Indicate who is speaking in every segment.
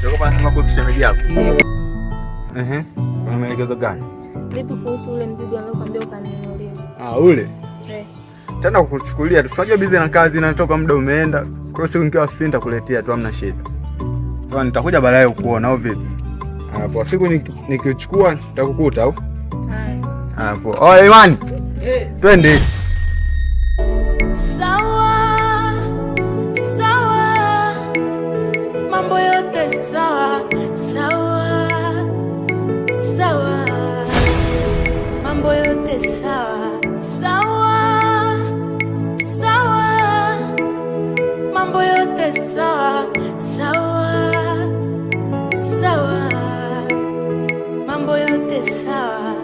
Speaker 1: Sio kama nasema kwa shemeji yako. Kuna maelekezo gani?
Speaker 2: Vipi kuhusu ule mzigo niliokuambia ukaninunulia?
Speaker 1: Ule. Tena kukuchukulia tu. Unajua busy na kazi inatoka muda umeenda. Kwa hiyo siku nikiwa free nitakuletea tu, hamna shida. Sasa nitakuja baadaye kukuona au vipi? Hapo siku nikichukua nitakukuta au? Hapo. Oh, Imani. Twende.
Speaker 3: Sawa. Sawa. Mambo yote sawa. Sawa. Sawa. Mambo yote sawa. Sawa. Sawa. Mambo yote sawa. Sawa. Sawa. Mambo yote sawa.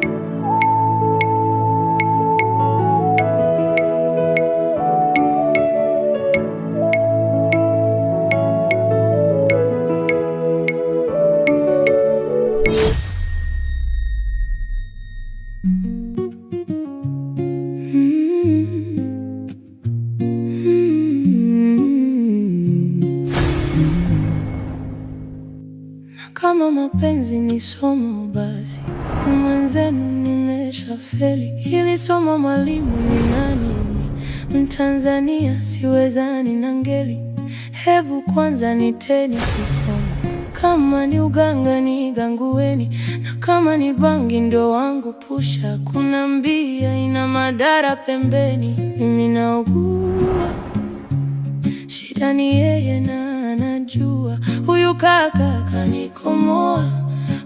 Speaker 3: Kama mapenzi ni somo basi mwenzenu nimeshafeli. Hili somo mwalimu ni nani? Mtanzania siwezani na ngeli. Hebu kwanza niteni kisomo. Kama ni uganga ni gangueni, na kama ni bangi ndo wangu pusha. Kuna mbia ina madara pembeni. Mimi naugua, shida ni yeye na anajua. Huyu kaka kanikomoa,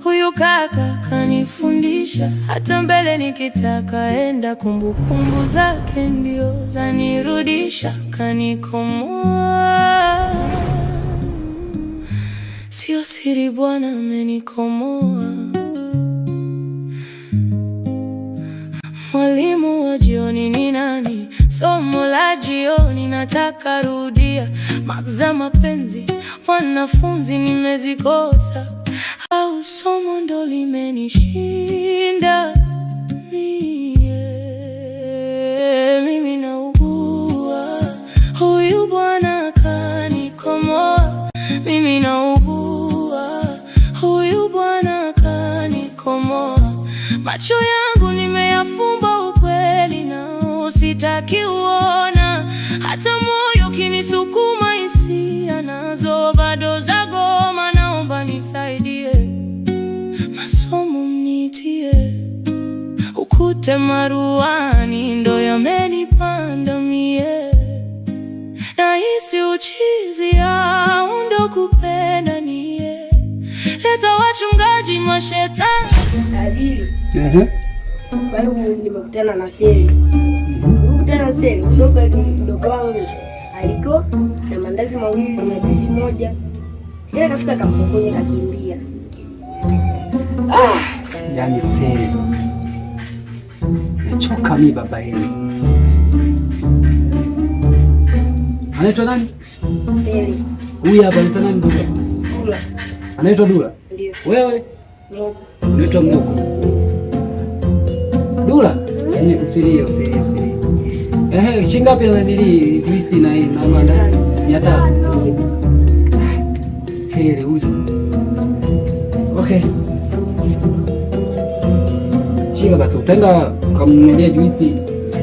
Speaker 3: huyu kaka kanifundisha. Hata mbele nikitaka enda, kumbukumbu zake ndio zanirudisha. Kanikomoa, sio siri bwana amenikomoa. Mwalimu wa jioni ni nani? Somo la jioni nataka rudia. Map za mapenzi wanafunzi nimezikosa, au somo ndo limenishinda mimi naugua, huyu bwana kanikomoa. Mimi naugua, huyu bwana kanikomoa. Macho yangu nimeyafumba, ukweli nao sitaki uona. Hata moyo kinisukuma, hisia nazo bado zagoma. Naomba nisaidie, masomo mnitie. Ukute maruani ndo yamenipanda mie. Nahisi uchizi au ndo kupenda nie. Leta wachungaji mashetani.
Speaker 4: Adili. Kwa hiyo nimekutana na Seli. Nimekutana na Seli, mdogo wangu aliko na mandazi mawili na juisi moja. Seli akafuta kampokonye kakimbia.
Speaker 5: Yaani Seli, nachoka mimi baba yenu. Anaitwa nani?
Speaker 4: Seli.
Speaker 5: Huyu hapa anaitwa nani?
Speaker 4: Dula.
Speaker 5: Anaitwa Dula?
Speaker 4: Ndio.
Speaker 5: Wewe?
Speaker 4: Mloko.
Speaker 5: Unaitwa Mloko. Dula? Usilie. Shilingi ngapi na nili juisi na mandazi? 500. Seli huyu. Okay. Shika basi, utaenda kumnunulia juisi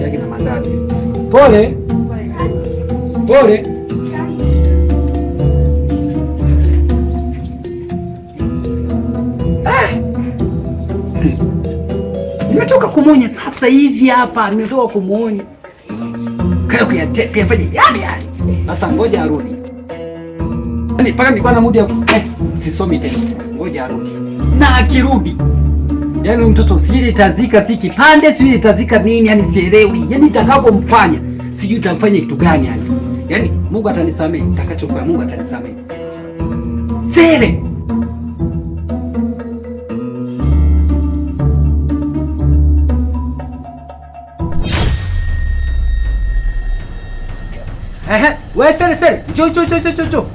Speaker 5: yake na mandazi. Pole. Nimetoka kumuonya sasa hivi hapa, nimetoka kumuonya. Kaya kuyafanya yale. Sasa ngoja arudi. Yaani mpaka nilikuwa na mudi ya sisomi tena. Ngoja arudi. Na akirudi, yaani mtoto siri tazika si kipande, siri tazika nini, yani sielewi. Yaani nitakapomfanya sijui nitamfanya kitu gani yani. Yaani Mungu atanisamehe, nitakachofanya Mungu atanisamehe. Siri. Wewe Siri, njoo.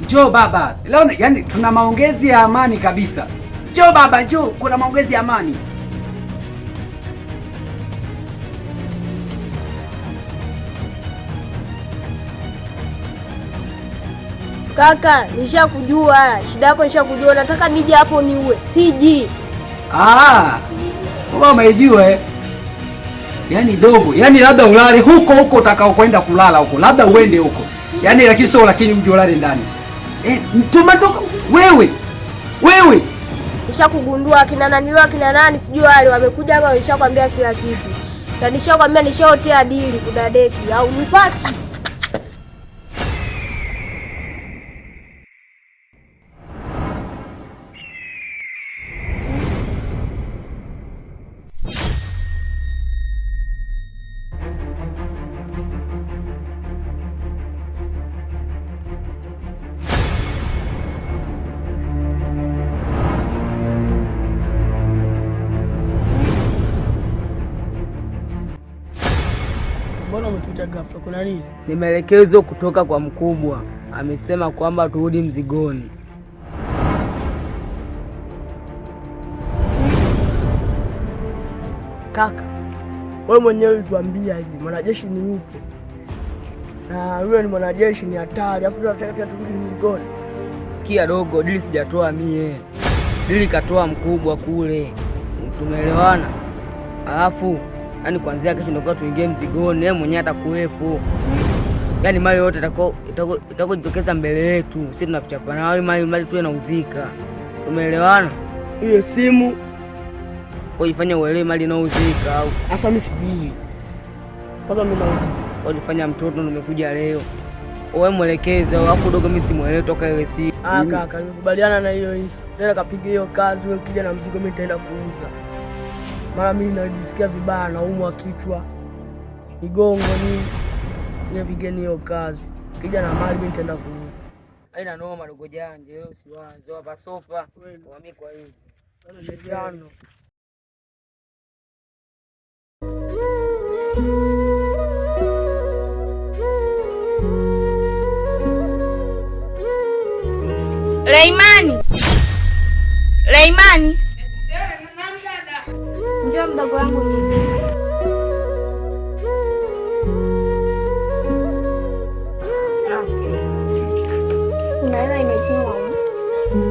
Speaker 5: Njoo baba. Leo yani tuna maongezi ya amani kabisa. Njoo baba, njoo, kuna maongezi ya amani.
Speaker 4: Kaka, nishakujua. Shida yako nishakujua. Nataka nije hapo niue. Siji.
Speaker 5: Wewe umejua yaani dogo. Yaani labda ulale huko utakao kwenda kulala huko. Labda uende huko. Yaani lakini sio lakini uje ulale ndani. Tumetoka wewe.
Speaker 4: Nishakugundua kina nani sijui wale wamekuja hapa nishakwambia kila kitu. Na nishakwambia nishaotea dili kudadeki au nipati.
Speaker 6: Mbona umetuita ghafla? Kuna nini?
Speaker 7: Ni maelekezo kutoka kwa mkubwa. Amesema kwamba turudi mzigoni.
Speaker 6: Kaka, wewe mwenyewe ulituambia hivi mwanajeshi ni yupi? Na yule ni mwanajeshi ni hatari. Afu tunataka turudi mzigoni.
Speaker 7: Sikia dogo, dili sijatoa mie. Dili katoa mkubwa kule. Tumeelewana? Alafu yaani kuanzia kesho ndio tuingie mzigoni, yeye mwenyewe atakuwepo. Yaani mali yote itakojitokeza mbele yetu, sisi tunakuchapa na wewe mali tu inauzika. Umeelewana?
Speaker 6: Hiyo simu
Speaker 7: Wajifanya uelewe mali inauzika au.
Speaker 6: Asa mimi sijui. Kwanza mimi naona
Speaker 7: wajifanya mtoto nimekuja leo. Wewe mwelekeze alafu dogo mimi simuelewe toka ile siku.
Speaker 6: Kaka, nimekubaliana na hiyo issue. Nenda kapiga hiyo kazi, wewe ukija na mzigo mimi nitaenda kuuza. Mara mimi najisikia vibaya, naumwa kichwa, migongo nini. Nipigeni hiyo kazi. Kija na mali mimi nitaenda kuuza.
Speaker 7: Haina noma dogo janje, leo siwaanze hapa sofa. Kwa mimi kwa hiyo.
Speaker 6: Ndio.
Speaker 2: Leimani. Njoo mdogo wangu nini? Kuna hela imetumwa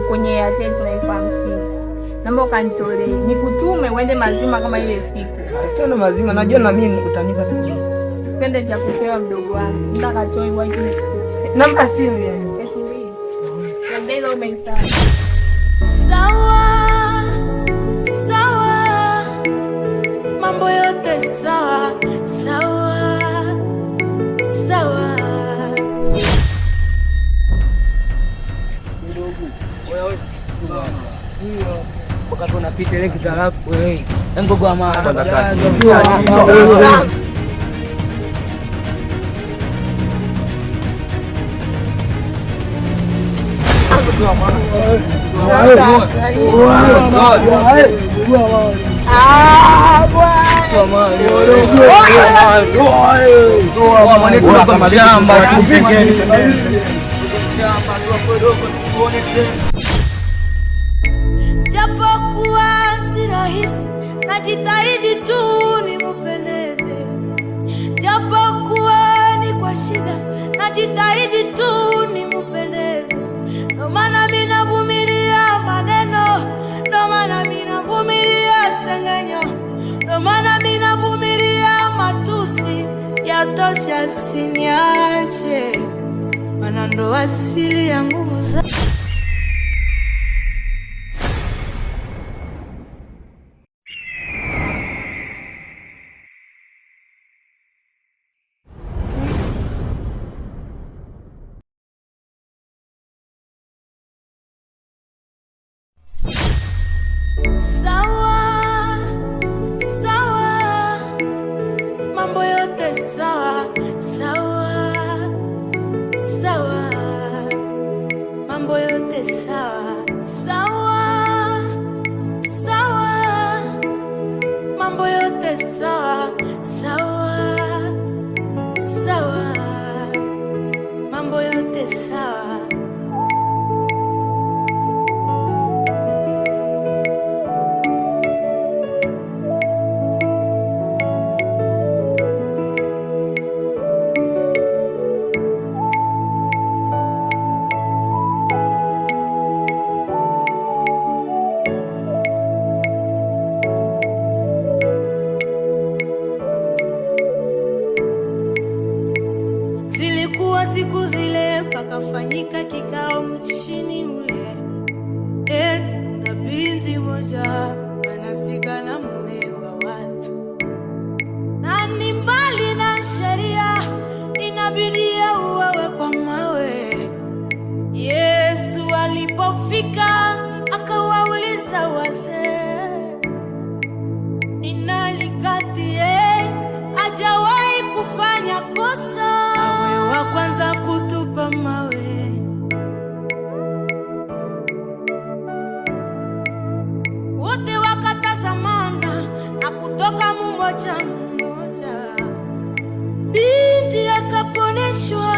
Speaker 2: kwenye Airtel kuna 50. Naomba ukanitolee. Nikutume uende mazima kama ile siku.
Speaker 7: Sio mazima, najua na mimi utanipa kidogo.
Speaker 2: Sipende cha kupewa mdogo wangu. Nataka toi wapi?
Speaker 7: Namba simu yani.
Speaker 2: Pesa mbili. Labda ile umeisahau.
Speaker 3: Sawa, mambo yote sawa.
Speaker 7: Ndugu, wewe hiyo wakati unapita ile kitarafu wewe. Ngogo wa mama.
Speaker 3: Japokuwa si rahisi, najitahidi tu nikupendeze. Japokuwa ni kwa shida, najitahidi tu nikupendeze. Ndo maana mimi navumilia maneno, ndo maana mimi navumilia sengenyo, ndo maana mimi navumilia matusi. Yatosha, siniache, maana ndo asili ya nguvu za mambo yote sawa, mambo yote sawa, mambo yote sawa, mambo yote sawa. mkao mchini ule, eti na binti moja anasika na mume wa watu, na ni mbali na sheria, inabidi auawe kwa mawe. Yesu alipofika akawauliza wazee, ni nani kati hajawahi kufanya kosa awe wa kwanza kutupa mawe? Wote wakatazamana na kutoka mmoja mmoja, binti akaponeshwa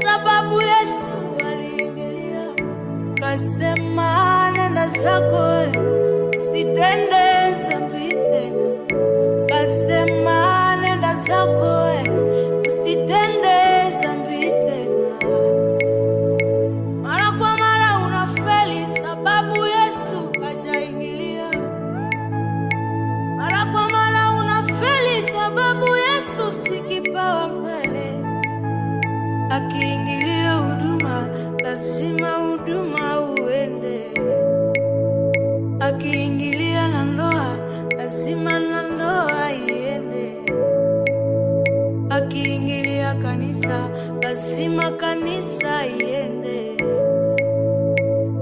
Speaker 3: sababu Yesu aliingilia, kasema nenda zako usitende dhambi tena, kasema nenda zako usitende dhambi tena. Mara kwa mara unafeli sababu Yesu hajaingilia, mara kwa mara unafeli sababu Yesu si kipawa mbele. Akiingilia huduma lazima huduma uende, akiingilia na ndoa lazima na ndoa iende, akiingilia kanisa lazima kanisa iende,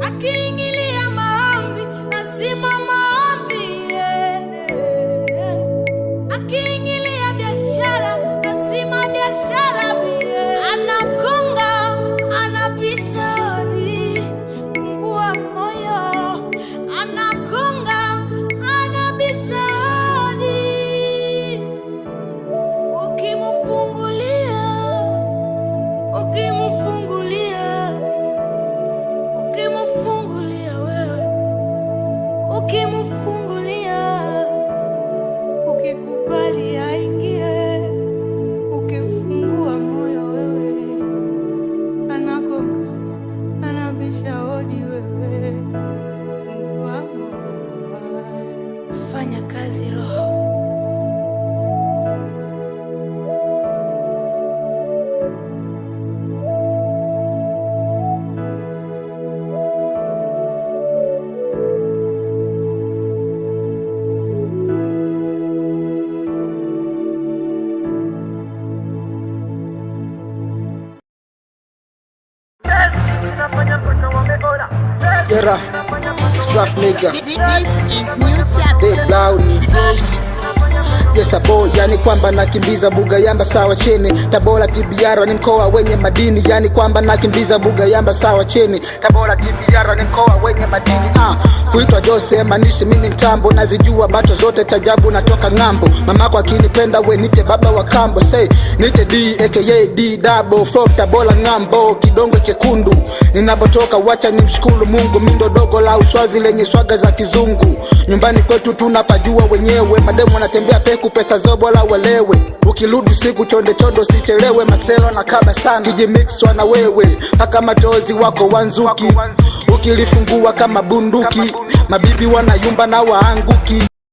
Speaker 3: akiingilia maombi lazima maombi iende, akiingilia biashara lazima biashara iende. Anakonga, anabisha hodi, fungua moyo. Anakonga, anabisha hodi, ukimfungulia, ukimfungulia, ukimfungulia wewe, ukimfungulia, ukikubali aingie, ukifungua moyo wewe, anakonga, anabisha hodi wewe, fungua moyo, fanya kazi Roho.
Speaker 8: Era, slap nigga, Dave Lowney. Yes boy, yani kwamba nakimbiza buga yamba sawa chini. Tabora TBR ni mkoa wenye madini, yani kwamba nakimbiza buga yamba sawa chini. Tabora TBR ni mkoa wenye madini. Kuitwa Jose manishi mini mtambo, nazijua bato zote chajabu natoka ngambo. Mamako akinipenda we nite baba wa kambo, say nite D aka D double flow Tabora ngambo, kidongo chekundu. Ninapotoka wacha nimshukuru Mungu, mindo dogo la uswazi lenye swaga za kizungu. Nyumbani kwetu tunapajua wenyewe, mademu wanatembea peku pesa zobo la walewe. Ukirudi siku chonde chondo sichelewe, maselo na kaba sana kijimixwa na wewe, paka matozi wako wanzuki, ukilifungua kama bunduki, mabibi wanayumba na waanguki.